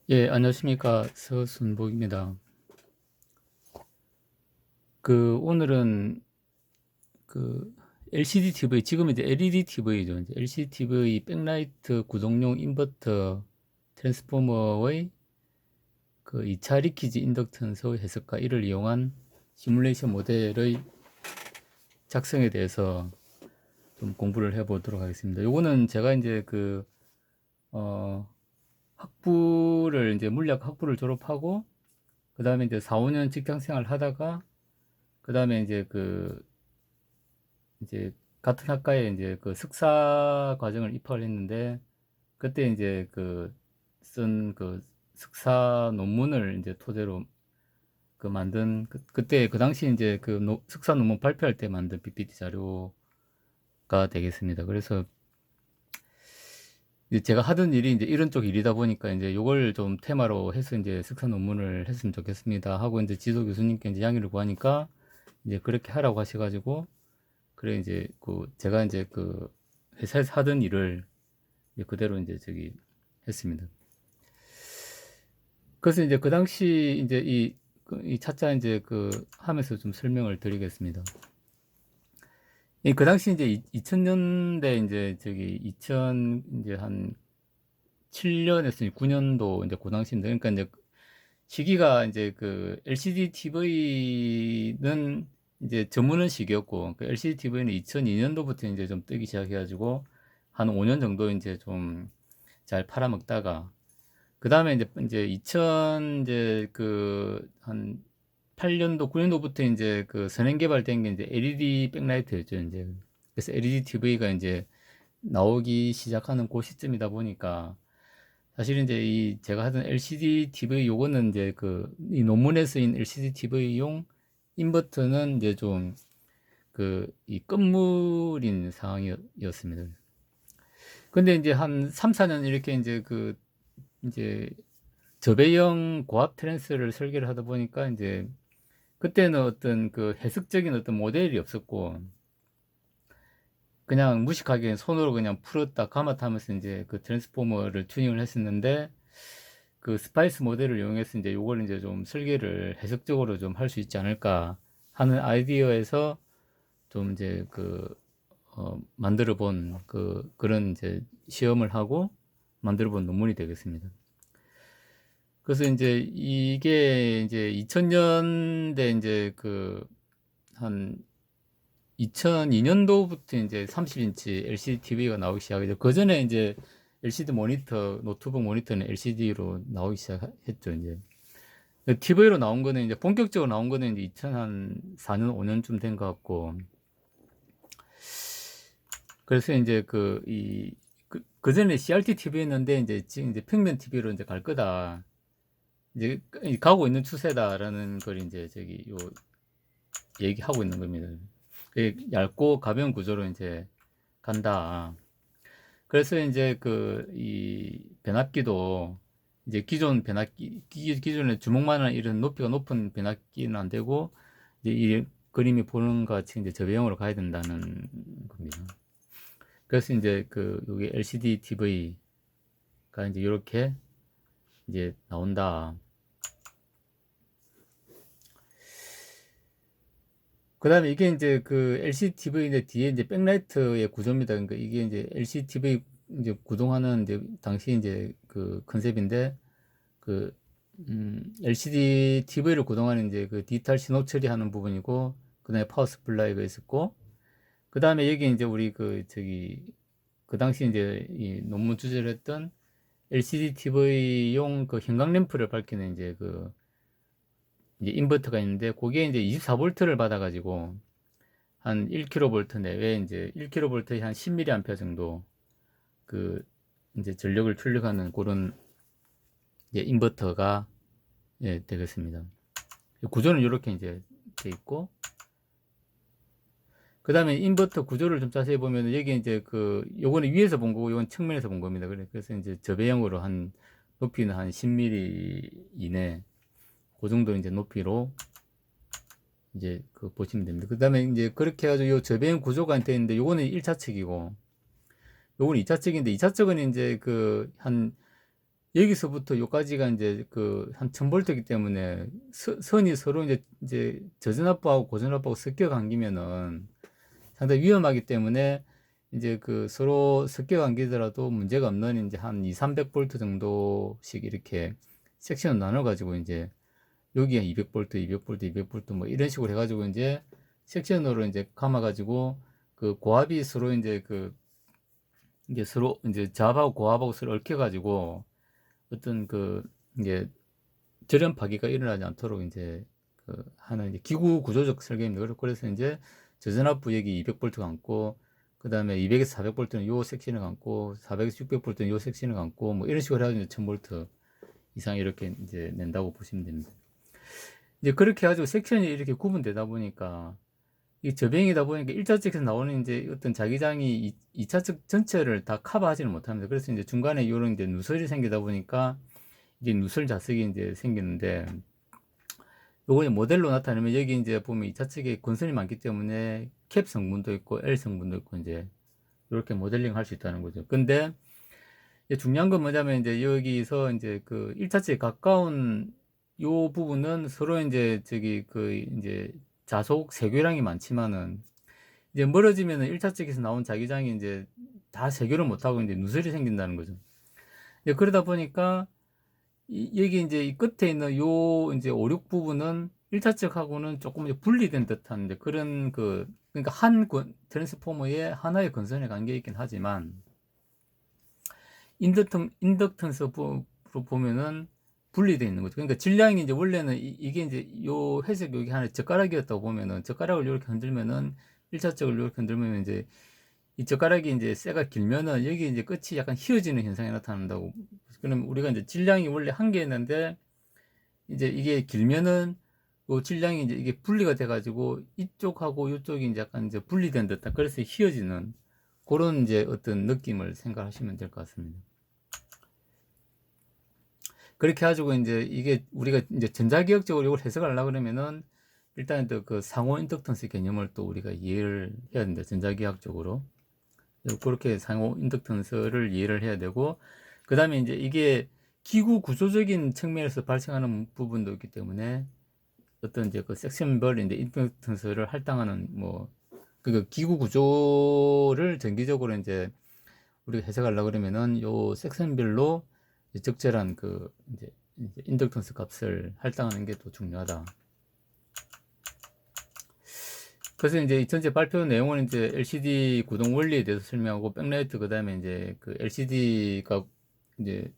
예, 안녕하십니까. 서순복입니다. 오늘은 그 LCD TV, 지금 이제 LED TV죠. 이제 LCD TV 백라이트 구동용 인버터 트랜스포머의 그 2차 리키지 인덕턴스 해석과 이를 이용한 시뮬레이션 모델의 작성에 대해서 좀 공부를 해보도록 하겠습니다. 요거는 제가 이제 이제 물리학 학부를 졸업하고, 그 다음에 이제 4, 5년 직장 생활 하다가, 그 다음에 이제 같은 학과에 이제 그 석사 과정을 입학을 했는데, 그때 이제 쓴 석사 논문을 이제 토대로 만든 그때 그 당시 이제 석사 논문 발표할 때 만든 PPT 자료가 되겠습니다. 그래서 이제 제가 하던 일이 이제 이런 쪽 일이다 보니까 이제 요걸 좀 테마로 해서 이제 석사 논문을 했으면 좋겠습니다 하고 이제 지도 교수님께 이제 양해를 구하니까 이제 그렇게 하라고 하셔가지고, 그래 이제 제가 이제 회사에서 하던 일을 이제 그대로 이제 했습니다. 그래서 이제 그 당시 이제 이 차자 이제 하면서 좀 설명을 드리겠습니다. 그 당시 이제 2000년대 이제 2000 이제 한 7년에서 9년도 이제 그 당시인데, 그러니까 이제 시기가 이제 LCD TV는 이제 저무는 시기였고, LCD TV는 2002년도부터 이제 좀 뜨기 시작해가지고 한 5년 정도 이제 좀 잘 팔아먹다가, 그 다음에 이제 2000 이제 한 8년도 9년도부터 이제 선행 개발된 게 이제 LED 백라이트였죠. 이제 그래서 LED TV가 이제 나오기 시작하는 그 시점이다 보니까, 사실 이제 제가 하던 LCD TV 요거는 이제 이 논문에 쓰인 LCD TV용 인버터는 이제 좀 이 끝물인 상황이었습니다. 근데 이제 한 3, 4년 이렇게 이제 저배형 고압 트랜스를 설계를 하다 보니까, 이제 그때는 어떤 해석적인 어떤 모델이 없었고, 그냥 무식하게 손으로 그냥 풀었다 감았다 하면서 이제 트랜스포머를 튜닝을 했었는데, 스파이스 모델을 이용해서 이제 요걸 이제 좀 설계를 해석적으로 좀 할 수 있지 않을까 하는 아이디어에서 좀 이제 만들어 본 그런 이제 시험을 하고 만들어 본 논문이 되겠습니다. 그래서 이제 이게 이제 2000년대 이제 한 2002년도부터 이제 30인치 LCD TV가 나오기 시작했죠. 그 전에 이제 LCD 모니터, 노트북 모니터는 LCD로 나오기 시작했죠, 이제. TV로 나온 거는 이제 본격적으로 나온 거는 이제 2004년, 5년쯤 된 것 같고. 그래서 이제 그 전에 CRT TV였는데, 이제 지금 이제 평면 TV로 이제 갈 거다. 이제 가고 있는 추세다라는 걸 이제 얘기하고 있는 겁니다. 얇고 가벼운 구조로 이제 간다. 그래서 이제 이 변압기도 이제 기존 변압기, 기존의 주먹만한 이런 높이가 높은 변압기는 안 되고, 이제 이 그림이 보는 것 같이 이제 저배형으로 가야 된다는 겁니다. 그래서 이제 여기 LCD TV가 이제 이렇게 이제 나온다. 그 다음에 이게 이제 LCD TV인데 뒤에 이제 백라이트의 구조입니다. 그러니까 이게 이제 LCD TV 이제 구동하는 이제 당시 이제 컨셉인데, LCD TV를 구동하는 이제 디지털 신호 처리하는 부분이고, 그 다음에 파워 스플라이가 있었고, 그 다음에 여기 이제 우리 그 당시 이제 이 논문 주제를 했던 LCD TV용 형광 램프를 밝히는 이제 인버터가 있는데, 그게 이제 24V를 받아가지고 한 1kV 내외 이제 1kV에 한 10mA 정도 이제 전력을 출력하는 그런 이제 인버터가 되겠습니다. 구조는 이렇게 이제 돼 있고, 그 다음에 인버터 구조를 좀 자세히 보면 여기 이제 요거는 위에서 본 거고 요건 측면에서 본 겁니다. 그래서 이제 저배형으로 한 높이는 한 10mm 이내, 그 정도 이제 높이로 이제 보시면 됩니다. 그 다음에 이제 그렇게 해가지고 요 저배형 구조가 되어 있는데, 요거는 1차 측이고 요거는 2차 측인데, 2차 측은 이제 한 여기서부터 요까지가 이제 그 한 1000볼트이기 때문에 선이 서로 이제 저전압부하고 고전압부하고 섞여 감기면은 상당히 위험하기 때문에 이제 그 서로 섞여 감기더라도 문제가 없는 이제 한 2, 300볼트 정도씩 이렇게 섹션을 나눠 가지고 이제 여기에 200볼트, 200볼트, 200볼트 뭐 이런 식으로 해가지고 이제 섹션으로 이제 감아가지고 그 고압이 서로 이제 그 이게 서로 이제 잡하고 고압하고 서로 얽혀가지고 어떤 그 이게 절연 파기가 일어나지 않도록 이제 그 하는 이제 기구 구조적 설계입니다. 그래서 이제 저전압부 여기 200볼트 감고 그 다음에 200에서 400볼트는 요 섹션을 감고 400에서 600볼트는 요 섹션을 감고 뭐 이런 식으로 해가지고 1000볼트 이상 이렇게 이제 낸다고 보시면 됩니다. 이제 그렇게 해가지고 섹션이 이렇게 구분되다 보니까 이 저병이다 보니까 1차측에서 나오는 이제 어떤 자기장이 2차측 전체를 다 커버하지는 못합니다. 그래서 이제 중간에 이런 이제 누설이 생기다 보니까 이제 누설 자석이 이제 생기는데 요거 모델로 나타내면 여기 이제 보면 2차측에 건선이 많기 때문에 캡 성분도 있고 L 성분도 있고 이제 이렇게 모델링 할 수 있다는 거죠. 근데 중요한 건 뭐냐면 이제 여기서 이제 그 1차측에 가까운 요 부분은 서로 이제 저기 그 이제 자속 세교량이 많지만은 이제 멀어지면은 1차측에서 나온 자기장이 이제 다 세교를 못하고 이제 누설이 생긴다는 거죠. 그러다 보니까 여기 이제 이 끝에 있는 요 이제 5, 6 부분은 1차측하고는 조금 이제 분리된 듯한 이제 그런 그러니까 한 트랜스포머의 하나의 건선에 관계 있긴 하지만 인덕턴스로 보면은 분리되어 있는 거죠. 그러니까 질량이 이제 원래는 이게 이제 요 회색 여기 하나의 젓가락이었다고 보면은 젓가락을 이렇게 흔들면은 1차적으로 이렇게 흔들면 이제 이 젓가락이 이제 쇠가 길면은 여기 이제 끝이 약간 휘어지는 현상이 나타난다고. 그럼 우리가 이제 질량이 원래 한 개였는데 이제 이게 길면은 요 질량이 이제 이게 분리가 돼가지고 이쪽하고 이쪽이 이제 약간 이제 분리된 듯한 그래서 휘어지는 그런 이제 어떤 느낌을 생각하시면 될 것 같습니다. 그렇게 해가지고 이제 이게 우리가 이제 전자기억적으로 이걸 해석을 하려고 그러면은 일단 또 그 상호 인덕턴스 개념을 또 우리가 이해를 해야 된다. 전자기하학적으로. 그렇게 상호 인덕턴스를 이해를 해야 되고, 그 다음에 이제 이게 기구 구조적인 측면에서 발생하는 부분도 있기 때문에 어떤 이제 그 섹션별 이제 인덕턴스를 할당하는 뭐, 그 기구 구조를 전기적으로 이제 우리가 해석하려고 그러면은 요 섹션별로 적절한 그 이제 인덕턴스 값을 할당하는 게 더 중요하다. 그래서 이제 전체 발표 내용은 이제 LCD 구동 원리에 대해서 설명하고 백라이트 그다음에 이제 그 LCD가 이제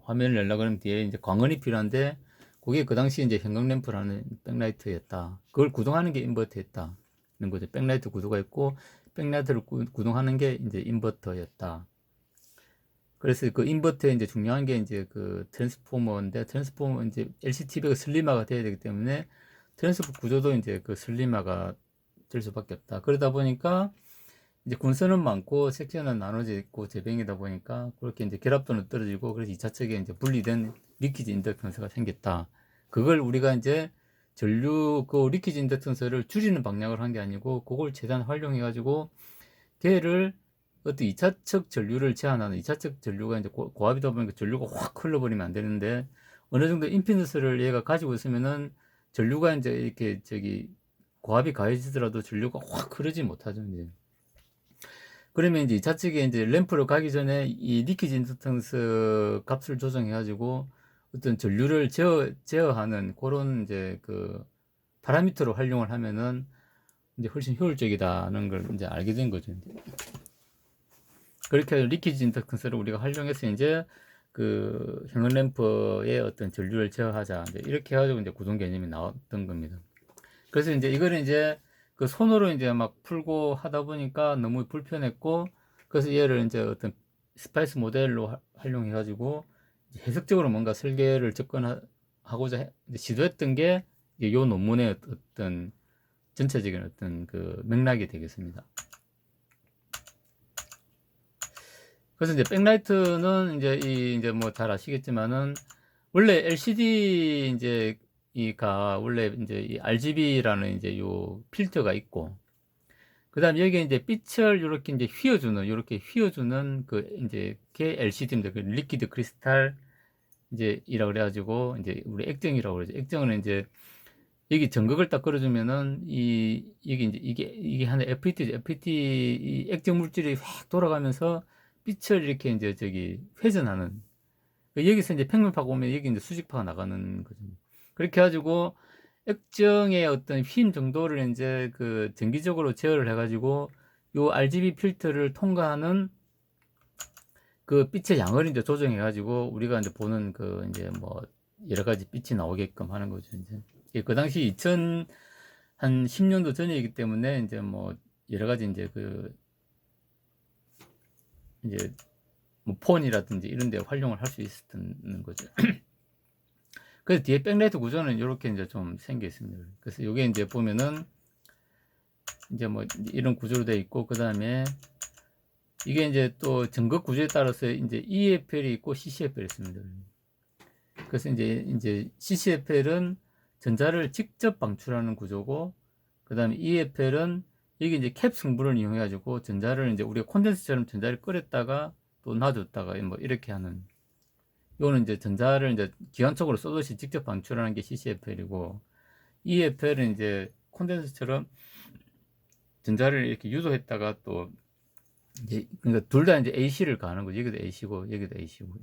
화면을 내려고 하면 뒤에 이제 광원이 필요한데 그게 그 당시 이제 형광 램프라는 백라이트였다. 그걸 구동하는 게 인버터였다. 는 거죠. 백라이트 구도가 있고 백라이트를 구동하는 게 이제 인버터였다. 그래서 그 인버터에 이제 중요한 게 이제 그 트랜스포머인데 트랜스포머 이제 LCTV가 슬리마가 돼야 되기 때문에 트랜스포머 구조도 이제 그 슬리마가 될 수밖에 없다. 그러다 보니까 이제 군선은 많고 섹션은 나눠져 있고 제병이다 보니까 그렇게 이제 결합도는 떨어지고 그래서 2차측에 이제 분리된 리퀴지 인덕턴스가 생겼다. 그걸 우리가 이제 전류 그 리퀴지 인덕턴스를 줄이는 방향으로 한 게 아니고 그걸 최대한 활용해 가지고 걔를 어떤 2차측 전류를 제한하는 2차측 전류가 이제 고압이다 보니까 전류가 확 흘러버리면 안 되는데 어느 정도 임피던스를 얘가 가지고 있으면은 전류가 이제 이렇게 저기 고압이 가해지더라도 전류가 확 흐르지 못하죠, 이제. 그러면 이제 2차측에 이제 램프로 가기 전에 이 리퀴지 인덕턴스 값을 조정해가지고 어떤 전류를 제어하는 그런 이제 그 파라미터로 활용을 하면은 이제 훨씬 효율적이다는 걸 이제 알게 된 거죠. 이제. 그렇게 리퀴지 인덕턴스를 우리가 활용해서 이제 그 형광 램프의 어떤 전류를 제어하자. 이렇게 해가지고 이제 구동 개념이 나왔던 겁니다. 그래서 이제 이거를 이제 그 손으로 이제 막 풀고 하다 보니까 너무 불편했고, 그래서 얘를 이제 어떤 스파이스 모델로 활용해가지고 해석적으로 뭔가 설계를 접근하고자 시도했던 게 이 논문의 어떤 전체적인 어떤 그 맥락이 되겠습니다. 그래서 이제 백라이트는 이제 뭐 잘 아시겠지만은 원래 LCD 이제 이가 원래 이제 이 RGB라는 이제 요 필터가 있고 그다음 여기에 이제 빛을 이렇게 이제 휘어주는 그 이제 게 LCD입니다. 그 리퀴드 크리스탈 이제 이라 그래가지고 이제 우리 액정이라고 그러죠. 액정은 이제 여기 전극을 딱 걸어주면은 여기 이제 이게 하나 FET 이 액정 물질이 확 돌아가면서 빛을 이렇게 이제 저기 회전하는, 여기서 이제 평면파가 오면 여기 이제 수직파가 나가는 거죠. 그렇게 해가지고 액정의 어떤 휨 정도를 이제 그 정기적으로 제어를 해가지고 요 RGB 필터를 통과하는 그 빛의 양을 이제 조정해가지고 우리가 이제 보는 그 이제 뭐 여러 가지 빛이 나오게끔 하는 거죠. 이제 그 당시 2000한 10년도 전이기 때문에 이제 뭐 여러 가지 이제 그 이제 뭐 폰이라든지 이런 데 활용을 할 수 있었던 거죠. 그래서 뒤에 백라이트 구조는 이렇게 이제 좀 생겨 있습니다. 그래서 이게 이제 보면은 이제 뭐 이런 구조로 되어 있고, 그 다음에 이게 이제 또 전극 구조에 따라서 이제 EFL이 있고 CCFL이 있습니다. 그래서 이제 CCFL은 전자를 직접 방출하는 구조고, 그 다음에 EFL은 이게 이제 캡 성분을 이용해 가지고 전자를 이제 우리가 콘덴서처럼 전자를 끓였다가 또 놔뒀다가 뭐 이렇게 하는, 이거는 이제 전자를 이제 기관총으로 쏘듯이 직접 방출하는 게 CCFL이고, EFL은 이제 콘덴서처럼 전자를 이렇게 유도했다가 또 이제 그러니까 둘 다 이제 AC를 가는 거죠. 여기도 AC고 여기도 AC고.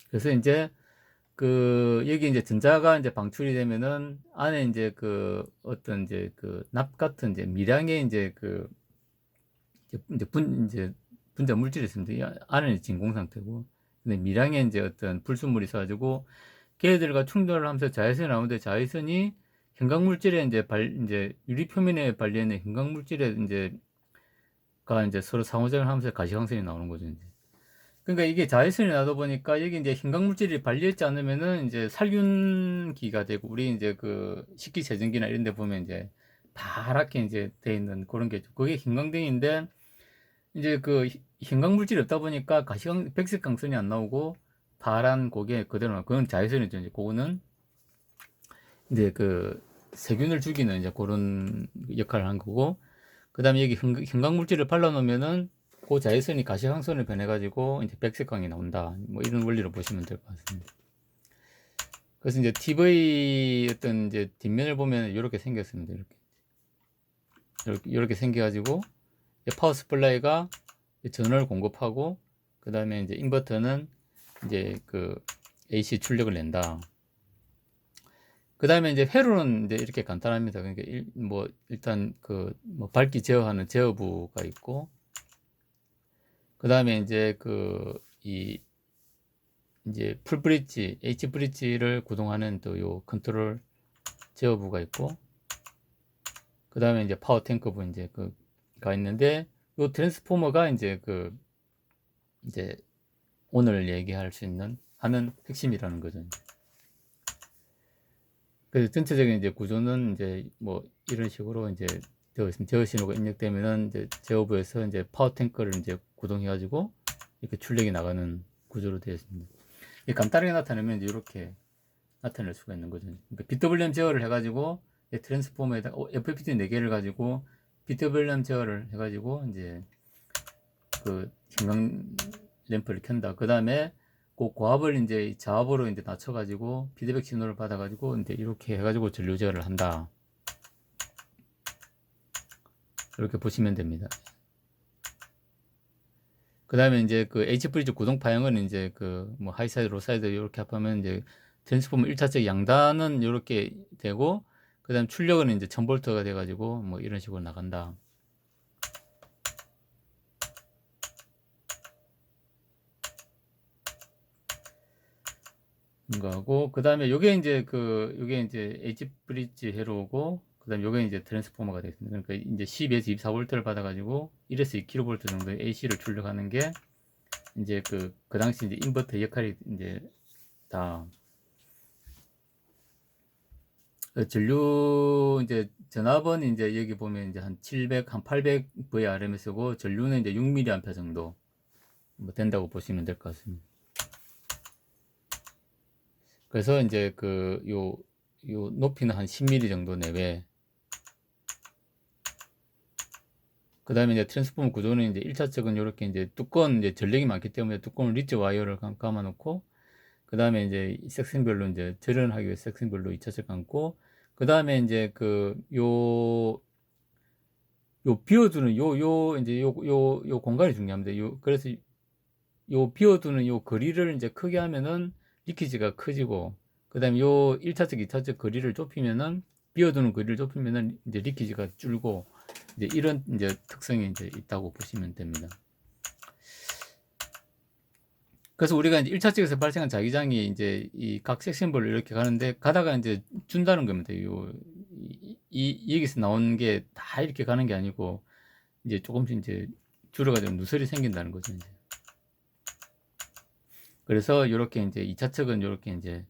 그래서 이제 그 여기 이제 전자가 이제 방출이 되면은 안에 이제 그 어떤 이제 그 납 같은 이제 미량의 이제 그 이제 분자 물질이 있습니다. 이 안에는 진공 상태고, 근데 미량의 이제 어떤 불순물이 있어가지고 걔들과 충돌을 하면서 자외선이 나오는데, 자외선이 형광물질에 이제 유리 표면에 발리는 형광물질에 이제 서로 상호작용을 하면서 가시광선이 나오는 거죠. 이제. 그러니까 이게 자외선이 나다 보니까 여기 이제 형광물질이 발리지 않으면은 이제 살균기가 되고, 우리 이제 그 식기세정기나 이런 데 보면 이제 파랗게 이제 돼 있는 그런 게, 그게 형광등인데 이제 그 형광물질이 없다 보니까 백색광선이 안 나오고 파란 고개 그대로 나오고, 그건 자외선이죠. 이제 그거는 이제 그 세균을 죽이는 이제 그런 역할을 한 거고, 그 다음에 여기 형광물질을 발라놓으면은 그 자외선이 가시광선을 변해가지고 이제 백색광이 나온다. 뭐 이런 원리로 보시면 될 것 같습니다. 그래서 이제 TV 어떤 이제 뒷면을 보면 이렇게 생겼습니다. 이렇게 생겨가지고 파워 스플라이가 전원을 공급하고, 그 다음에 이제 인버터는 이제 그 AC 출력을 낸다. 그 다음에 이제 회로는 이제 이렇게 간단합니다. 그러니까 뭐 일단 그 뭐 밝기 제어하는 제어부가 있고, 그 다음에 이제 이제 풀 브릿지, H 브릿지를 구동하는 또 요 컨트롤 제어부가 있고, 그 다음에 이제 파워 탱크부 이제 가 있는데, 요 트랜스포머가 이제 오늘 얘기할 수 있는 하는 핵심이라는 거죠. 그래서 전체적인 이제 구조는 이제 뭐 이런 식으로 이제 되어 있습니다. 제어 신호가 입력되면은 이제 제어부에서 이제 파워 탱크를 이제 구동해 가지고 이렇게 출력이 나가는 구조로 되어 있습니다. 간단하게 나타내면 이제 이렇게 나타낼 수가 있는 거죠. 그러니까 BWM 제어를 해가지고 트랜스포머에다 FFT 4개를 가지고 BWM 제어를 해가지고 이제 그 형광 램프를 켠다. 그 다음에 그 고압을 이제 저압으로 이제 낮춰가지고 피드백 신호를 받아가지고 이제 이렇게 해가지고 전류 제어를 한다. 이렇게 보시면 됩니다. 그 다음에 이제 그 H 브리지 구동 파형은 이제 그 뭐 하이사이드, 로사이드 이렇게 합하면 이제 트랜스포머 1차적 양단은 이렇게 되고, 그 다음 출력은 이제 1000V가 돼가지고 뭐 이런 식으로 나간다. 거고, 그 다음에 요게 이제 H 브릿지 회로고, 그 다음에 요게 이제 트랜스포머가 되겠습니다. 그러니까 이제 10에서 24V를 받아가지고 1에서 2kV 정도의 AC를 출력하는 게 이제 그 당시 이제 인버터 역할이 이제 다. 전류 이제 전압은 이제 여기 보면 이제 한 800VRMS고, 전류는 이제 6mA 정도 뭐 된다고 보시면 될 것 같습니다. 그래서 이제 요 높이는 한 10mm 정도 내외. 그 다음에 이제 트랜스포머 구조는 이제 1차측은 이렇게 이제 두꺼운 이제 전력이 많기 때문에 두꺼운 리치 와이어를 감아 놓고, 그 다음에 이제 섹션별로 이제 절연하기 위해 섹션별로 2차측 감고, 그 다음에 이제 요 비워두는 이제 요 공간이 중요합니다. 그래서 요 비워두는 요 거리를 이제 크게 하면은 리키지가 커지고, 그 다음에 요 1차측, 2차측 거리를 좁히면은, 비워두는 거리를 좁히면은 이제 리키지가 줄고, 이제 이런 이제 특성이 이제 있다고 보시면 됩니다. 그래서 우리가 이제 1차측에서 발생한 자기장이 이제 이 각 섹션별로 이렇게 가는데, 가다가 이제 준다는 겁니다. 여기서 나온 게 다 이렇게 가는 게 아니고, 이제 조금씩 이제 줄어가지고 누설이 생긴다는 거죠, 이제. 그래서 이렇게 이제 2차측은 이렇게 이제,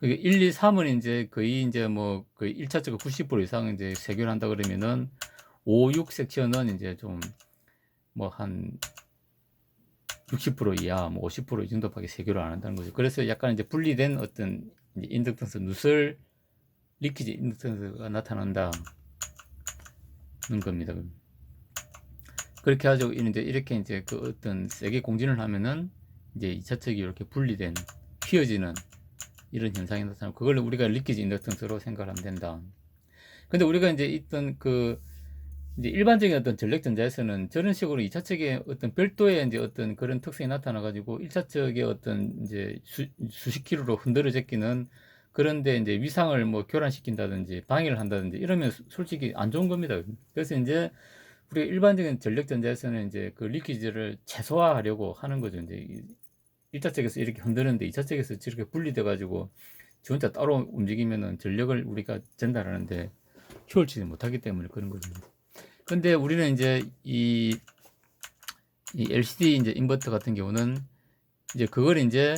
1, 2, 3은 이제 거의 이제 뭐 거의 1차측 90% 이상 이제 세결한다 그러면은 5, 6 섹션은 이제 좀 뭐 한 60% 이하, 뭐 50% 이 정도밖에 세결을 안 한다는 거죠. 그래서 약간 이제 분리된 어떤 이제 인덕턴스 누설 리키지 인덕턴스가 나타난다는 겁니다. 그렇게 가지고 이제 이렇게 이제 그 어떤 세게 공진을 하면은 이제 2차측이 이렇게 분리된 휘어지는 이런 현상이 나타나고, 그걸 우리가 리키지 인덕턴스로 생각하면 된다. 근데 우리가 이제 있던 이제 일반적인 어떤 전력전자에서는 저런 식으로 2차측에 어떤 별도의 이제 어떤 그런 특성이 나타나가지고 1차측의 어떤 이제 수십 킬로로 흔들어 제끼는, 그런데 이제 위상을 뭐 교란시킨다든지 방해를 한다든지 이러면 솔직히 안 좋은 겁니다. 그래서 이제 우리가 일반적인 전력전자에서는 이제 그 리퀴즈를 최소화하려고 하는 거죠. 이제 1차측에서 이렇게 흔드는데 2차측에서 저렇게 분리돼가지고 저 혼자 따로 움직이면은 전력을 우리가 전달하는데 효율치지 못하기 때문에 그런 거죠. 근데 우리는 이제 이 LCD 이제 인버터 같은 경우는 이제 그걸 이제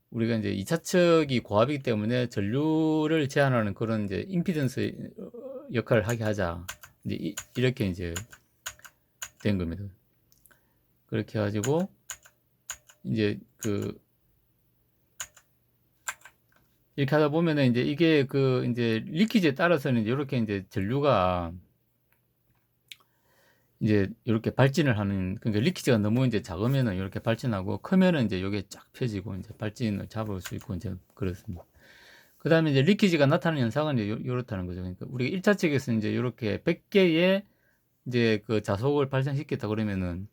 우리가 이제 2차측이 고압이기 때문에 전류를 제한하는 그런 이제 임피던스 역할을 하게 하자. 이제 이렇게 이제 된 겁니다. 그렇게 해가지고 이제 이렇게 하다 보면은 이제 이게 이제 리키지에 따라서는 이렇게 이제 전류가 이제 이렇게 발진을 하는, 그러니까 리키지가 너무 이제 작으면은 이렇게 발진하고, 크면은 이제 이게 쫙 펴지고 이제 발진을 잡을 수 있고 이제 그렇습니다. 그 다음에 이제 리키지가 나타나는 현상은 이제 요렇다는 거죠. 그러니까 우리가 1차 측에서 이제 이렇게 100개의 이제 그 자속을 발생시켰다 그러면은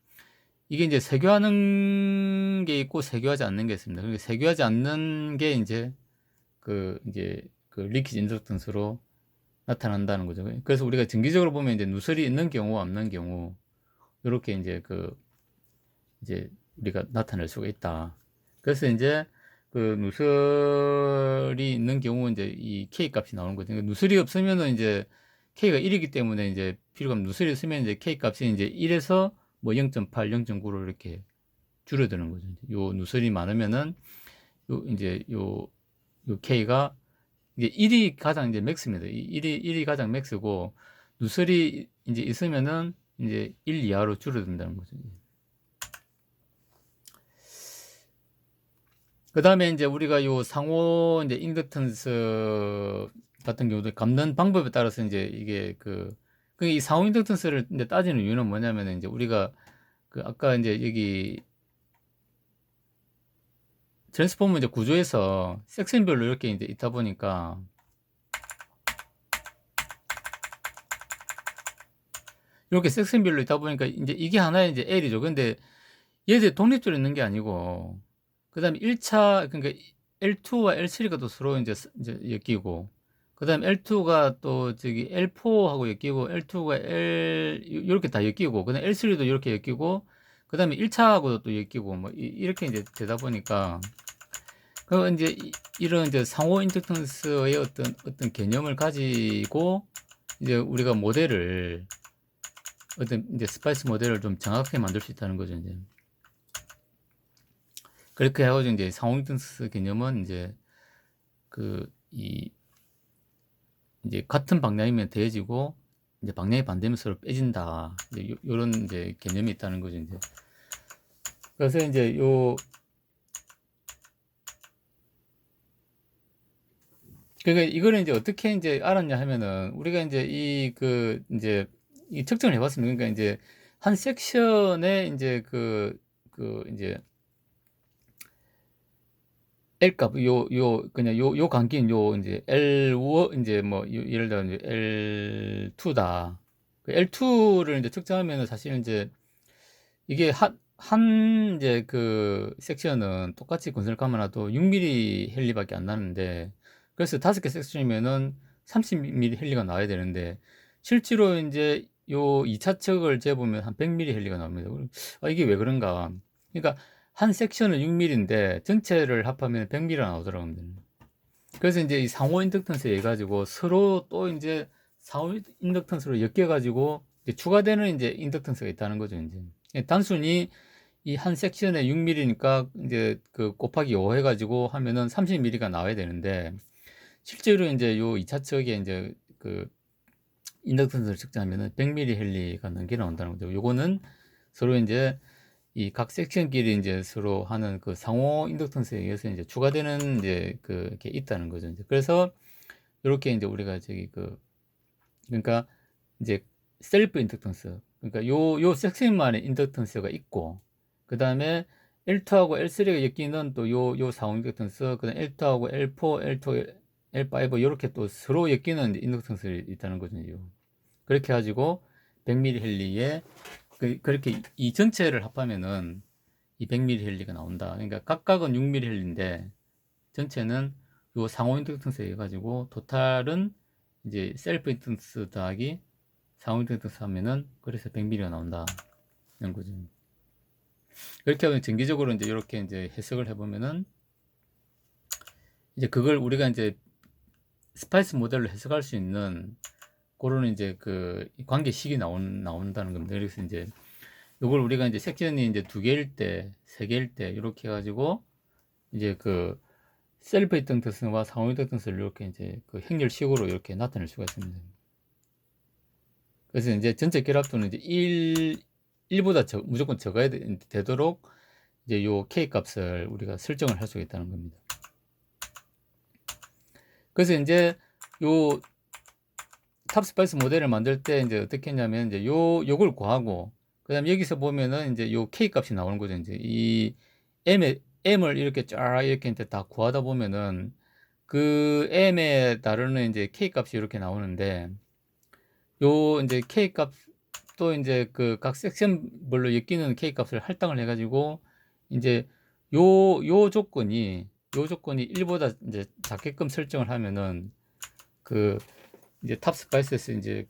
이게 이제 세교하는 게 있고 세교하지 않는 게 있습니다. 그러니까 세교하지 않는 게 이제 리키지 인덕턴스로 나타난다는 거죠. 그래서 우리가 정기적으로 보면 이제 누설이 있는 경우, 없는 경우, 이렇게 이제 우리가 나타낼 수가 있다. 그래서 이제 누설이 있는 경우 이제 이 K 값이 나오는 거죠. 그러니까 누설이 없으면은 이제 K가 1이기 때문에 이제 필요가 없는, 누설이 있으면 이제 K 값이 이제 1에서 뭐 0.8, 0.9로 이렇게 줄어드는 거죠. 요 누설이 많으면은 요 K가 이게 1이 가장 이제 맥스입니다. 1이 가장 맥스고, 누설이 이제 있으면은 이제 1 이하로 줄어든다는 거죠. 그 다음에 이제 우리가 요 상호 이제 인덕턴스 같은 경우도 감는 방법에 따라서 이제 이게 이 상호 인덕턴스를 이제 따지는 이유는 뭐냐면, 이제 우리가 아까 이제 여기 트랜스포머 이제 구조에서 섹션별로 이렇게 이제 있다 보니까, 이렇게 섹션별로 있다 보니까 이제 이게 하나의 이제 L이죠. 근데 얘들 독립적으로 있는 게 아니고, 그 다음에 1차, 그러니까 L2와 L3가 또 서로 이제 엮이고, 그 다음에 L2가 또 저기 L4하고 엮이고, L2가 이렇게 다 엮이고, 그 다음에 L3도 이렇게 엮이고, 그 다음에 1차하고도 또 엮이고, 뭐, 이렇게 이제 되다 보니까, 이제 이런 이제 상호 인덕턴스의 어떤 개념을 가지고, 이제 우리가 어떤 이제 스파이스 모델을 좀 정확하게 만들 수 있다는 거죠, 이제. 그렇게 해가지고 이제 상호인턴스 개념은 이제 이제 같은 방향이면 더해지고, 이제 방향이 반대면 서로 빼진다. 이제 요런 이제 개념이 있다는 거죠, 이제. 그래서 이제 그러니까 이거는 이제 어떻게 이제 알았냐 하면은, 우리가 이제 이제 이 측정을 해봤습니다. 그러니까 이제 한 섹션에 이제 이제 L 값, 그냥 요 간격인 이제 L1, 이제 뭐, 예를 들어 이제 L2다. L2를 이제 측정하면은 사실 이제 이게 이제 섹션은 똑같이 건설가만 해도 6mm 헬리밖에 안 나는데, 그래서 5개 섹션이면은 30mm 헬리가 나와야 되는데, 실제로 이제 요 2차 측을 재보면 한 100mm 헬리가 나옵니다. 이게 왜 그런가? 그러니까 한 섹션은 6mm인데 전체를 합하면 100mm가 나오더라고요. 그래서 이제 이 상호 인덕턴스 해가지고 서로 또 이제 상호 인덕턴스로 엮여가지고 이제 추가되는 이제 인덕턴스가 있다는 거죠. 이제 단순히 이 한 섹션에 6mm니까 이제 곱하기 5 해가지고 하면은 30mm가 나와야 되는데, 실제로 이제 요 2차 측에 이제 인덕턴스를 측정하면은 100mm 헬리가 넘게 나온다는 거죠. 요거는 서로 이제 이 각 섹션끼리 이제 서로 하는 상호 인덕턴스에 의해서 이제 추가되는 이제 게 있다는 거죠. 이제 그래서 이렇게 이제 우리가 그러니까 이제 셀프 인덕턴스, 그러니까 요 섹션만의 인덕턴스가 있고, 그 다음에 L2하고 L3가 엮이는 또 요 상호 인덕턴스, 그 다음에 L2하고 L4, L2, L5 이렇게 또 서로 엮이는 인덕턴스가 있다는 거죠. 그렇게 가지고 100mm 헬리에 그렇게 이 전체를 합하면은 이 100mm 헬리가 나온다. 그러니까 각각은 6mm 헬리인데 전체는 요 상호 인덕턴스 해가지고 토탈은 이제 셀프 인덕턴스 더하기 상호 인덕턴스 하면은 그래서 100mm가 나온다. 이런 거죠. 그렇게 하면 정기적으로 이제 이렇게 이제 해석을 해보면은 이제 그걸 우리가 이제 스파이스 모델로 해석할 수 있는 그런 이제 관계식이 나온다는 겁니다. 그래서 이제 이걸 우리가 이제 섹션이 이제 2개일 때, 3개일 때 이렇게 해가지고 이제 셀프 인덕턴스와 상호 인덕턴스를 이렇게 이제 행렬식으로 이렇게 나타낼 수가 있습니다. 그래서 이제 전체 결합도는 이제 1보다 무조건 적어야 되도록 이제 요 K 값을 우리가 설정을 할 수가 있다는 겁니다. 그래서 이제 요 탑스파이스 모델을 만들 때 이제 어떻게 했냐면 이제 요걸 구하고, 그 다음에 여기서 보면은 이제 요 K 값이 나오는 거죠. 이제 이 M을 이렇게 쫙 이렇게 이제 다 구하다 보면은 M에 따르는 이제 K 값이 이렇게 나오는데, 요 이제 K 값도 이제 각 섹션별로 엮이는 K 값을 할당을 해가지고 이제 요 조건이 1보다 이제 작게끔 설정을 하면은 이제 탑스파이스에서 이제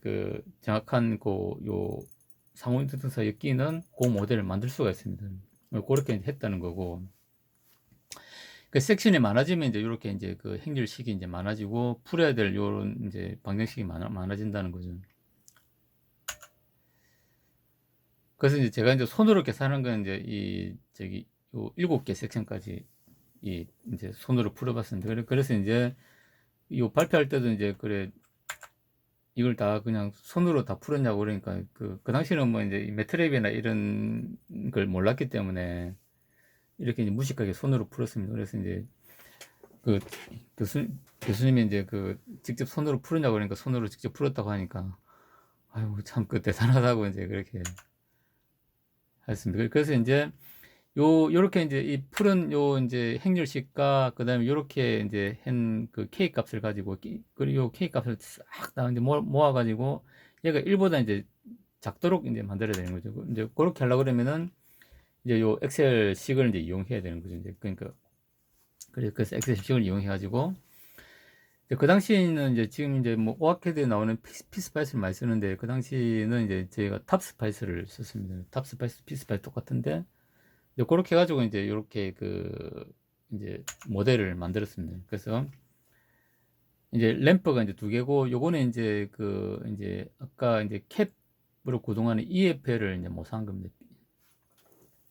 정확한 요 상호 인덕턴스가 엮이는 모델을 만들 수가 있습니다. 그렇게 했다는 거고, 섹션이 많아지면 이제 이렇게 이제 행렬식이 이제 많아지고 풀어야 될 요런 이제 방정식이 많아진다는 거죠. 그래서 이제 제가 이제 손으로 계산한 건 이제 요 7개 섹션까지 이제 손으로 풀어봤습니다. 그래서 이제 요 발표할 때도 이제 이걸 다 그냥 손으로 다 풀었냐고 그러니까 그 당시에는 뭐 이제 매트랩이나 이런 걸 몰랐기 때문에 이렇게 이제 무식하게 손으로 풀었습니다. 그래서 이제 그 교수님이 이제 직접 손으로 풀었냐고 그러니까 손으로 직접 풀었다고 하니까 아유 참 대단하다고 이제 그렇게 했습니다. 그래서 이제 요렇게 이제 이 푸른 이제 행렬식과 그다음에 요렇게 이제 한 K 값을 가지고 그리고 K 값을 싹 다 이제 모아가지고 얘가 1보다 이제 작도록 이제 만들어야 되는 거죠. 이제 그렇게 하려고 그러면은 이제 요 엑셀식을 이제 이용해야 되는 거죠. 이제 그러니까 그래서 엑셀식을 이용해가지고 그 당시에는 이제 지금 이제 뭐 오아캐드에 나오는 피스파이스를 많이 쓰는데 그 당시는 이제 저희가 탑스파이스를 썼습니다. 탑스파이스, 피스파이스 똑같은데 이제 그렇게 해가지고 이제 이렇게 이제 모델을 만들었습니다. 그래서 이제 램프가 이제 2개고 요거는 이제 이제 아까 이제 캡으로 구동하는 EFL을 이제 모사한 겁니다.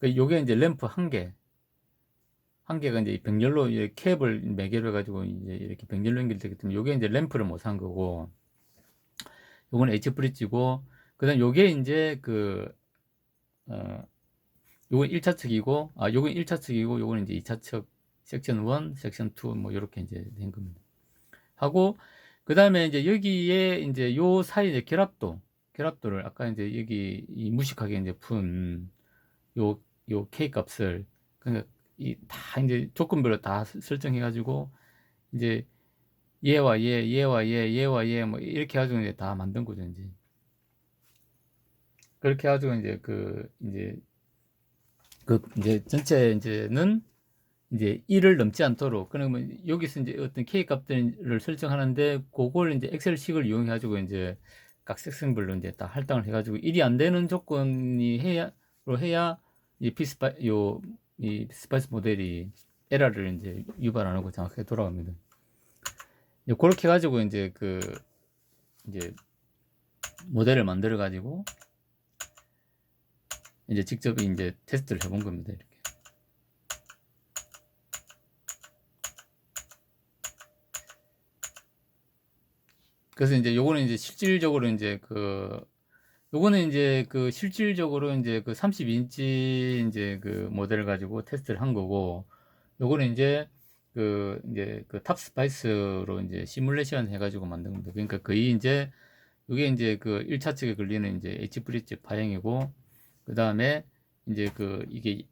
요게 이제 램프 한 개가 이제 병렬로 캡을 매개로 해가지고 이제 이렇게 병렬로 연결되기 때문에 요게 이제 램프를 모사한 거고, 요거는 H 브릿지고, 그다음 요게 이제 요건 1차 측이고, 요건 1차 측이고, 요건 이제 2차 측, 섹션 1, 섹션 2, 뭐, 요렇게 이제 된 겁니다. 하고, 그 다음에 이제 여기에 이제 요 사이 이제 결합도, 결합도를 아까 이제 여기 이 무식하게 이제 푼 요 K 값을 그러니까 이 다 이제 조건별로 다 설정해 가지고 이제 얘와 얘, 얘와 얘, 얘와 얘 뭐 이렇게 가지고 이제 다 만든 거죠, 이제. 그렇게 가지고 이제 이제 전체 이제는 이제 1을 넘지 않도록 그러면 여기서 이제 어떤 K 값들을 설정하는데 그걸 이제 엑셀식을 이용해 가지고 이제 각 섹션별로 이제 다 할당을 해 가지고 1이 안 되는 조건이 해야 이 이 스파이스 모델이 에러를 이제 유발 안 하고 정확하게 돌아갑니다. 이제 그렇게 가지고 이제 이제 모델을 만들어 가지고 이제 직접 이제 테스트를 해본 겁니다. 이렇게. 그래서 이제 요거는 이제 실질적으로 이제 요거는 이제 실질적으로 이제 32인치 이제 모델을 가지고 테스트를 한 거고, 요거는 이제 이제 탑 스파이스로 이제 시뮬레이션 해가지고 만든 겁니다. 그러니까 거의 이제 요게 이제 1차 측에 걸리는 이제 H 브릿지 파형이고, 그 다음에 이제 이게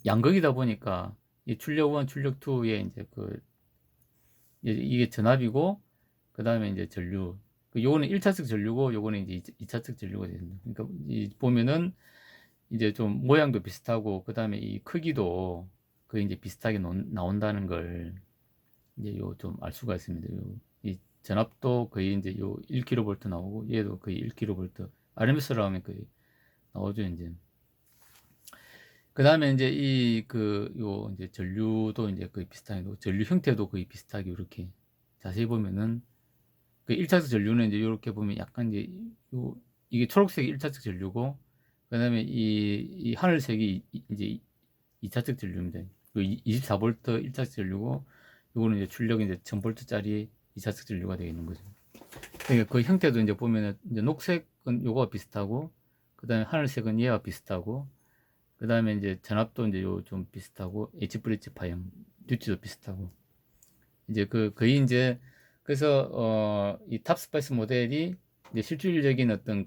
양극이다 보니까 이 출력 1, 출력 2에 이제 이게 전압이고, 그 다음에 이제 전류. 요거는 1차측 전류고, 요거는 이제 2차측 전류가 됩니다. 그러니까 보면은 이제 좀 모양도 비슷하고, 그 다음에 이 크기도 거의 이제 비슷하게 나온다는 걸 이제 요 좀 알 수가 있습니다. 이 전압도 거의 이제 요 1kV 나오고, 얘도 거의 1kV. RMS로 하면 거의 나오죠, 이제. 그 다음에 이제 요 이제 전류도 이제 거의 비슷하게, 전류 형태도 거의 비슷하게 이렇게 자세히 보면은 1차적 전류는 이제 이렇게 보면 약간 이제 이게 초록색이 1차적 전류고, 그 다음에 이 하늘색이 이제 2차적 전류입니다. 24V 1차적 전류고, 요거는 이제 출력이 이제 1000V짜리 2차적 전류가 되어 있는 거죠. 그러니까 그 형태도 이제 보면은 이제 녹색은 요거와 비슷하고, 그 다음에 하늘색은 얘와 비슷하고, 그 다음에 이제 전압도 이제 요 좀 비슷하고, H 브릿지 파형, 듀티도 비슷하고, 이제 거의 이제 그래서 이 탑스파이스 모델이 이제 실질적인 어떤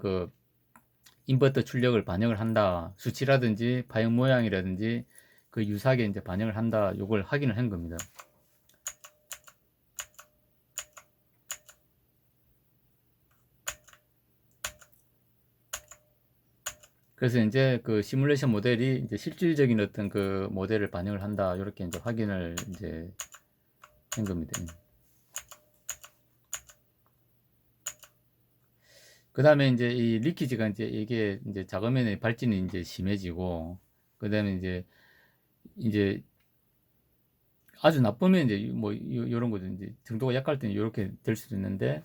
인버터 출력을 반영을 한다, 수치라든지 파형 모양이라든지 유사하게 이제 반영을 한다, 요걸 확인을 한 겁니다. 그래서 이제 시뮬레이션 모델이 이제 실질적인 어떤 모델을 반영을 한다, 이렇게 이제 확인을 이제 한 겁니다. 그 다음에 이제 이 리키지가 이게 이제 작으면 발진이 이제 심해지고, 그 다음에 이제 아주 나쁘면 이제 뭐 요런 거죠. 이제 정도가 약할 때는 이렇게 될 수도 있는데,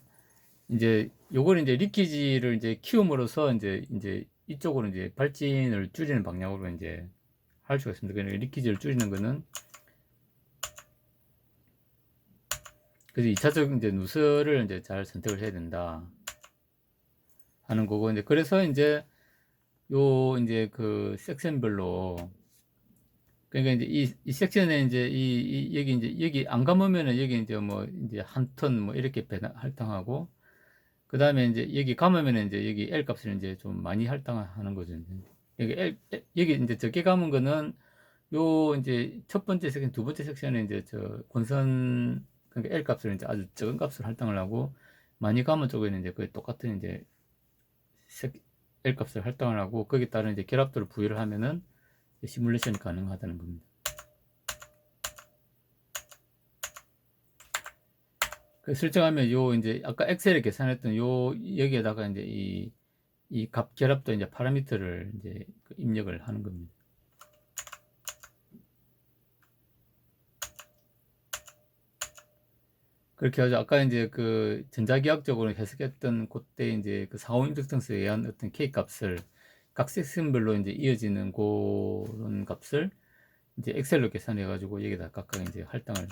이제 요걸 이제 리키지를 이제 키움으로써 이제 이쪽으로 이제 발진을 줄이는 방향으로 이제 할 수가 있습니다. 그러니까 리키지를 줄이는 거는, 그래서 2차적 이제 누설을 이제 잘 선택을 해야 된다 하는 거고, 이제 그래서 이제 이제 섹션별로, 그러니까 이제 이 섹션에 이제 여기 이제 여기 안 감으면은 여기 이제 뭐 이제 한 턴 뭐 이렇게 할당하고, 그 다음에 이제 여기 감으면은 이제 여기 L 값을 이제 좀 많이 할당하는 거죠. 여기 여기 이제 적게 감은 거는 요 이제 첫 번째 섹션, 두 번째 섹션에 이제 권선, 그러니까 L 값을 이제 아주 적은 값을 할당을 하고, 많이 감은 쪽에는 이제 거의 똑같은 이제 L 값을 할당을 하고, 거기에 따른 이제 결합도를 부여를 하면은 시뮬레이션이 가능하다는 겁니다. 설정하면 요 이제 아까 엑셀에 계산했던 요 여기에다가 이제 이 값 결합도 이제 파라미터를 이제 입력을 하는 겁니다. 그렇게 해서 아까 이제 전자기하학적으로 해석했던 그때 이제 상호 인덕턴스에 의한 어떤 K 값을 각 섹션별로 이제 이어지는 그런 값을 이제 엑셀로 계산해 가지고 여기다 각각 이제 할당을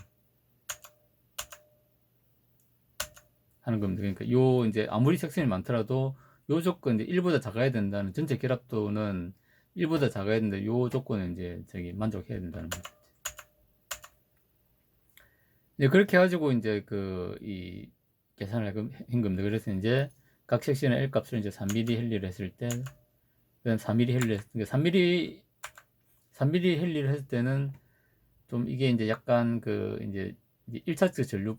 하는 겁니다. 그러니까 요 이제 아무리 섹션이 많더라도 요 조건 이제 1보다 작아야 된다는, 전체 결합도는 1보다 작아야 된다, 요 조건은 이제 만족해야 된다는 거죠. 이제 그렇게 해가지고 이제 이 계산을 한 겁니다. 그래서 이제 각 섹션의 L 값을 이제 3mm 헬리를 했을 때, 그다음 4mm 헬리를 했을 때, 3mm 헬리를 했을 때는 좀 이게 이제 약간 그 이제 1차측 전류,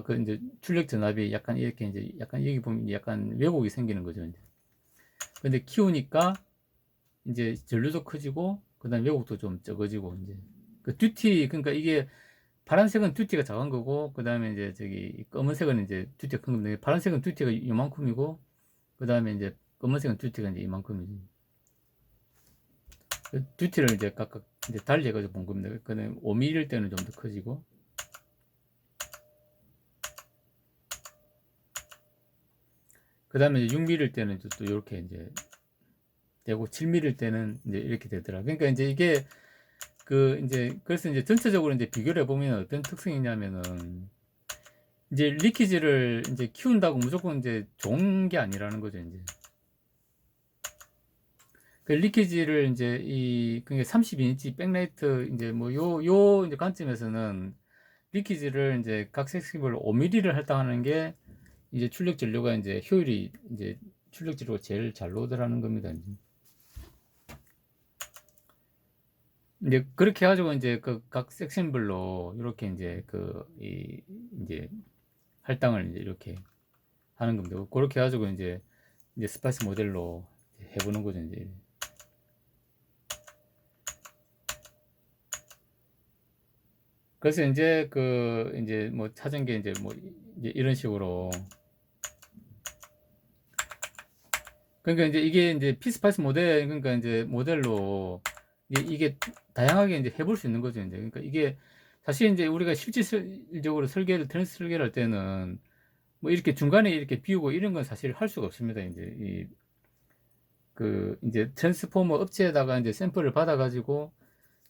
그 이제 출력 전압이 약간 이렇게 이제 약간 여기 보면 약간 왜곡이 생기는 거죠, 이제. 근데 키우니까 이제 전류도 커지고, 그 다음 왜곡도 좀 적어지고, 이제. 그 듀티, 그러니까 이게 파란색은 듀티가 작은 거고, 그 다음에 이제 저기 검은색은 이제 듀티가 큰 건데, 파란색은 듀티가 이만큼이고, 그 다음에 이제 검은색은 듀티가 이제 이만큼이지. 그 듀티를 이제 각각 이제 달리 해가지고 본 겁니다. 그다음에 5mm일 때는 좀 더 커지고, 그 다음에 6mm일 때는 또 이렇게 이제 되고, 7mm일 때는 이제 이렇게 되더라. 그러니까 이제 이게 그 이제 그래서 이제 전체적으로 이제 비교를 해보면 어떤 특성이냐면은, 이제 리키지를 이제 키운다고 무조건 이제 좋은 게 아니라는 거죠, 이제. 그 리키지를 이제 그러니까 32인치 백라이트 이제 뭐 요 이제 관점에서는 리키지를 이제 각 섹션별로 5mm를 할당하는 게 이제 출력 전류가 이제 효율이 이제 출력 전류가 제일 잘 나오더라는 겁니다, 이제. 이제 그렇게 해가지고 이제 그 각 섹션별로 이렇게 이제 이제 할당을 이제 이렇게 하는 겁니다. 그렇게 해가지고 이제 스파이스 모델로 해보는 거죠, 이제. 그래서 이제 이제 뭐 찾은 게 이제 뭐 이제 이런 식으로. 그러니까 이제 이게 이제 피스파이스 모델, 그러니까 이제 모델로 이게 다양하게 이제 해볼 수 있는 거죠, 이제. 그러니까 이게 사실 이제 우리가 실질적으로 트랜스 설계를 할 때는 뭐 이렇게 중간에 이렇게 비우고 이런 건 사실 할 수가 없습니다. 이제 이제 트랜스포머 업체에다가 이제 샘플을 받아가지고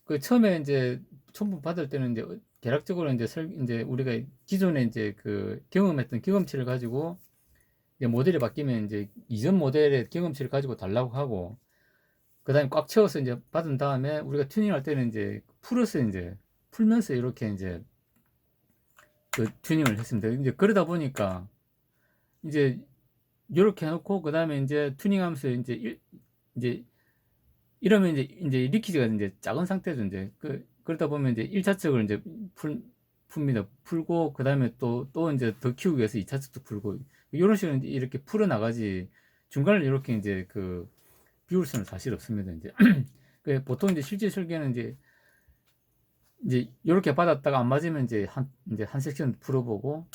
그 처음에 이제 첨부 받을 때는 이제 대략적으로 이제 우리가 기존에 이제 그 경험했던 경험치를 가지고 이제 모델이 바뀌면 이제 이전 모델의 경험치를 가지고 달라고 하고, 그 다음에 꽉 채워서 이제 받은 다음에 우리가 튜닝할 때는 이제 풀면서 이렇게 이제 그 튜닝을 했습니다. 이제 그러다 보니까 이제 이렇게 해놓고, 그 다음에 이제 튜닝하면서 이제 이러면 이제 리키지가 이제 작은 상태죠. 이제 그러다 보면 이제 1차측을 이제 풉니다. 풀고, 그 다음에 또 이제 더 키우기 위해서 2차측도 풀고, 이런 식으로 이제 이렇게 풀어나가지, 중간을 이렇게 이제 비울 수는 사실 없습니다. 이제. 보통 이제 실제 설계는 이제 이렇게 받았다가 안 맞으면 이제 한 섹션 풀어보고,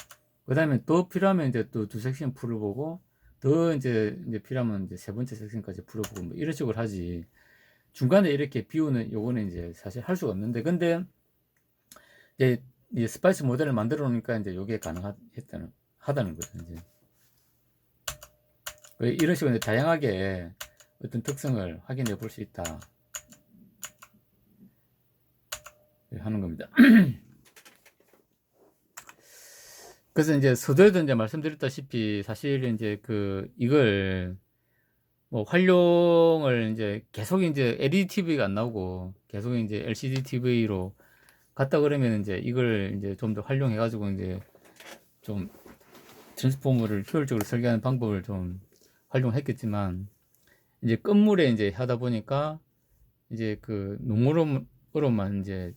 그 다음에 더 필요하면 이제 또 두 섹션 풀어보고, 더 이제 필요하면 이제 세 번째 섹션까지 풀어보고, 뭐 이런 식으로 하지. 중간에 이렇게 비우는 요거는 이제 사실 할 수가 없는데, 근데 이제 스파이스 모델을 만들어 놓으니까 이제 요게 하다는 거죠, 이제. 이런 식으로 다양하게 어떤 특성을 확인해 볼 수 있다 하는 겁니다. 그래서 이제 서두에도 이제 말씀드렸다시피 사실 이제 이걸 뭐 활용을 이제 계속 이제 LED TV가 안 나오고 계속 이제 LCD TV로 갔다 그러면 이제 이걸 이제 좀 더 활용해 가지고 이제 좀 트랜스포머를 효율적으로 설계하는 방법을 좀 활용했겠지만, 이제 건물에 이제 하다 보니까 이제 농으로만 이제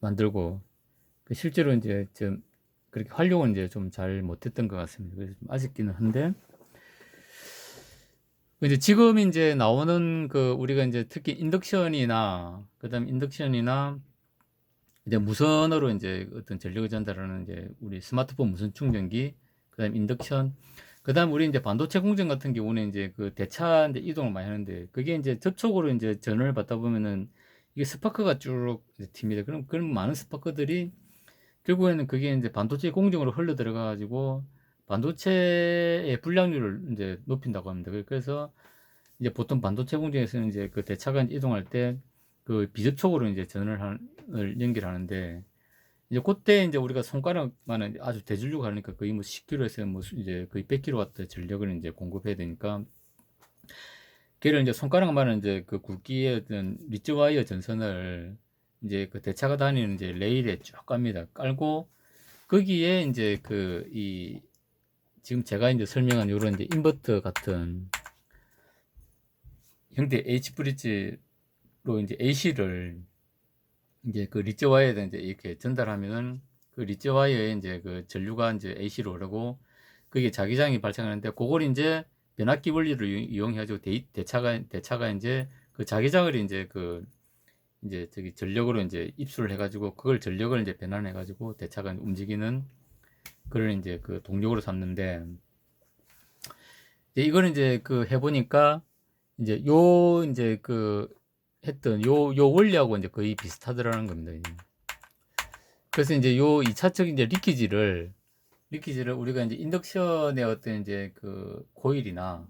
만들고, 실제로 이제 좀 그렇게 활용은 이제 좀 잘 못했던 것 같습니다. 그래서 좀 아쉽기는 한데, 이제 지금 이제 나오는 우리가 이제 특히 그다음 인덕션이나 이제 무선으로 이제 어떤 전력을 전달하는 이제 우리 스마트폰 무선 충전기, 그다음 인덕션, 그다음 우리 이제 반도체 공정 같은 경우는 이제 대차 이제 이동을 많이 하는데, 그게 이제 접촉으로 이제 전원을 받다 보면은 이게 스파크가 쭉 이제 튑니다. 그럼 많은 스파크들이 결국에는 그게 이제 반도체 공정으로 흘러 들어가 가지고 반도체의 불량률을 이제 높인다고 합니다. 그래서 이제 보통 반도체 공정에서는 이제 대차가 이동할 때 비접촉으로 이제 전원을 연결하는데, 이제 그때 이제 우리가 손가락만은 아주 대전류가 하니까 거의 뭐 10kg에서 뭐 이제 거의 100kW 전력을 이제 공급해야 되니까, 걔를 이제 손가락만은 이제 굵기의 어떤 리치 와이어 전선을 이제 대차가 다니는 이제 레일에 쭉 갑니다. 깔고 거기에 이제 지금 제가 이제 설명한 요런 이제 인버터 같은 형태 H 브릿지로 이제 AC를 이제 그 리처 와이어에 이제 이렇게 전달하면은 그 리처 와이어에 이제 그 전류가 이제 AC로 흐르고 그게 자기장이 발생하는데 그걸 이제 변압기 원리를 이용해가지고 대차가 이제 그 자기장을 이제 그 이제 저기 전력으로 이제 입수를 해가지고 그걸 전력을 이제 변환해가지고 대차가 움직이는 그걸 이제 그 동력으로 삼는데 이제 이거는 이제 그 해보니까 이제 요 이제 그 했던 요 원리하고 이제 거의 비슷하더라는 겁니다. 이제. 그래서 이제 요 2차적 이제 리키지를 우리가 이제 인덕션의 어떤 이제 그 코일이나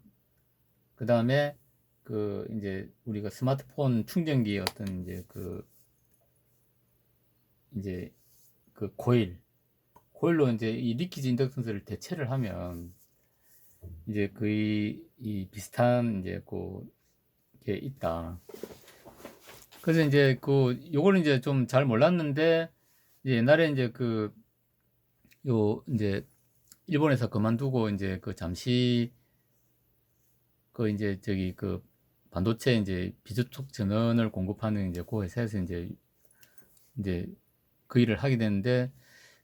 그 다음에 그 이제 우리가 스마트폰 충전기의 어떤 이제 그 코일로 이제 이 리키지 인덕턴스를 대체를 하면 이제 거의 이 비슷한 이제 게 있다. 그래서 이제 요거는 이제 좀 잘 몰랐는데 이제 옛날에 이제 이제 일본에서 그만두고 이제 잠시 이제 저기 반도체 이제 비주촉 전원을 공급하는 이제 그 회사에서 이제 그 일을 하게 됐는데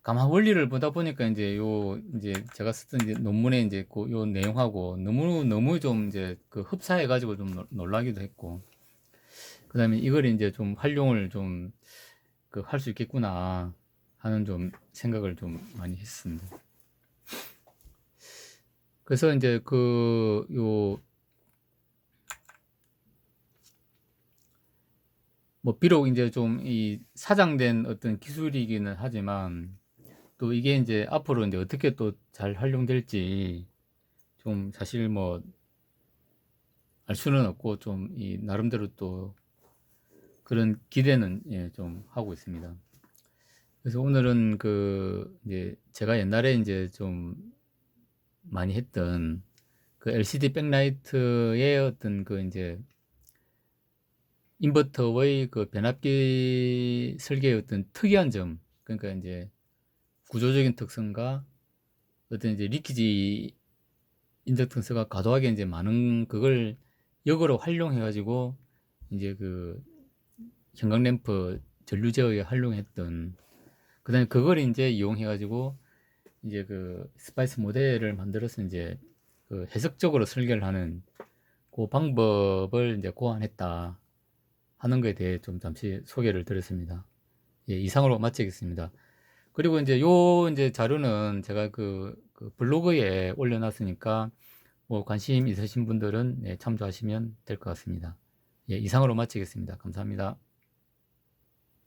가만 원리를 보다 보니까 이제 이제 제가 썼던 이제 논문에 이제 요 내용하고 너무 좀 이제 흡사해 가지고 좀 놀라기도 했고 그다음에 이걸 이제 좀 활용을 좀 할 수 있겠구나 하는 좀 생각을 좀 많이 했습니다. 그래서 이제 뭐 비록 이제 좀 이 사장된 어떤 기술이기는 하지만 또 이게 이제 앞으로 이제 어떻게 또 잘 활용될지 좀 사실 뭐 알 수는 없고 좀 이 나름대로 또 그런 기대는 예, 좀 하고 있습니다. 그래서 오늘은 이제 제가 옛날에 이제 좀 많이 했던 LCD 백라이트의 어떤 이제 인버터의 변압기 설계의 어떤 특이한 점, 그러니까 이제 구조적인 특성과 어떤 이제 리키지 인덕턴스가 과도하게 이제 많은 그걸 역으로 활용해 가지고 이제 형광램프 전류 제어에 활용했던 그다음에 그걸 이제 이용해 가지고 이제 스파이스 모델을 만들어서 이제 해석적으로 설계를 하는 그 방법을 이제 고안했다 하는 것에 대해 좀 잠시 소개를 드렸습니다. 예, 이상으로 마치겠습니다. 그리고 이제 이제 자료는 제가 블로그에 올려놨으니까 뭐 관심 있으신 분들은 네, 참조하시면 될 것 같습니다. 예, 이상으로 마치겠습니다. 감사합니다.